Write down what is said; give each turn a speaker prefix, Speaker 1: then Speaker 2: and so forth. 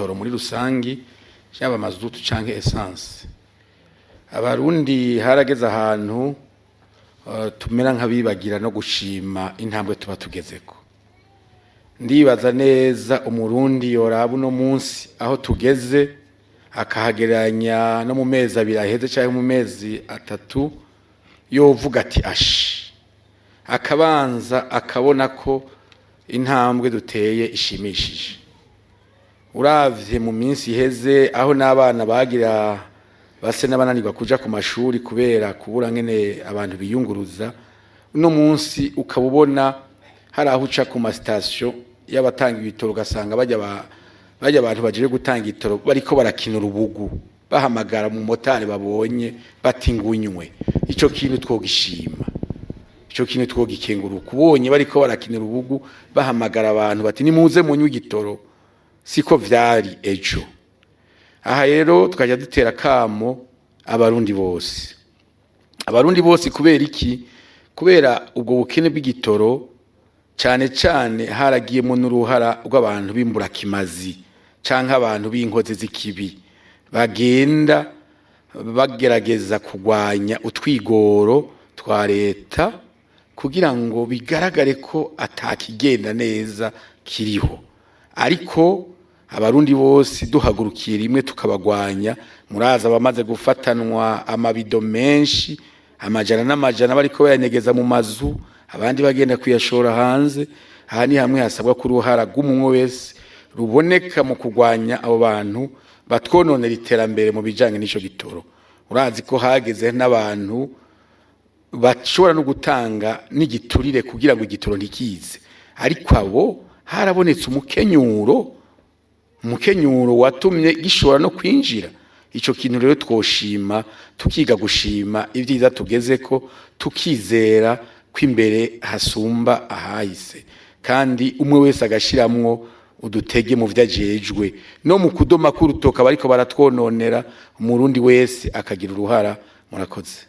Speaker 1: y'igitoro muri rusangi cyaba mazutu canke essence. Abarundi harageze ahantu tumera nk'abibagira no gushima intambwe tuba tugezeko. Ndibaza neza umurundi yoraba uno munsi aho tugeze akahageranya no mu mezi abiri aheze cyangwa mu mezi atatu yovuga ati ashi, akabanza akabona ko intambwe duteye ishimishije. Uravye mu minsi iheze aho n'abana bagira base n'abananirwa kuja ku mashuri kubera kubura ngene abantu biyunguruza, uno munsi ukabubona hari aho uca ku mastation y'abatanga ibitoro ugasanga bajya abantu baje gutanga itoro bariko barakina urubugu bahamagara mu motari babonye batingunywe. Ico kintu twogishima, ico kintu twogikengura kubonye bariko barakina urubugu bahamagara abantu bati nimuze munywe igitoro, siko vyari ejo. Aha rero tukajya dutera kamo abarundi bose, abarundi bose kubera iki? Kubera ubwo bukene bw'igitoro cyane cyane haragiyemo n'uruhara rw'abantu bimbura kimazi canke abantu b'inkozi z'ikibi bagenda bagerageza kugwanya utwigoro twa leta kugira ngo bigaragare ko atakigenda neza kiriho. Ariko abarundi bose duhagurukiye rimwe tukabagwanya. Muraza bamaze gufatanwa amabido menshi amajana n'amajana bariko bayanyegeza mu mazu, abandi bagenda kuyashora hanze. Aha ni hamwe hasabwa ko uruhara rw'umwe wese ruboneka mu kugwanya abo bantu batwononera iterambere mu bijanye n'ico gitoro. Urazi ko hageze n'abantu bashobora no gutanga n'igiturire kugira ngo igitoro ntikize, ariko abo harabonetse umukenyuro watumye gishobora no kwinjira. Ico kintu rero twoshima, tukiga gushima ivyiza tugezeko, tukizera ko imbere hasumba ahahise, kandi umwe wese agashiramwo udutege mu vyajejwe no mu kudoma k'urutoka bariko baratwononera. Umurundi wese akagira uruhara. Murakoze.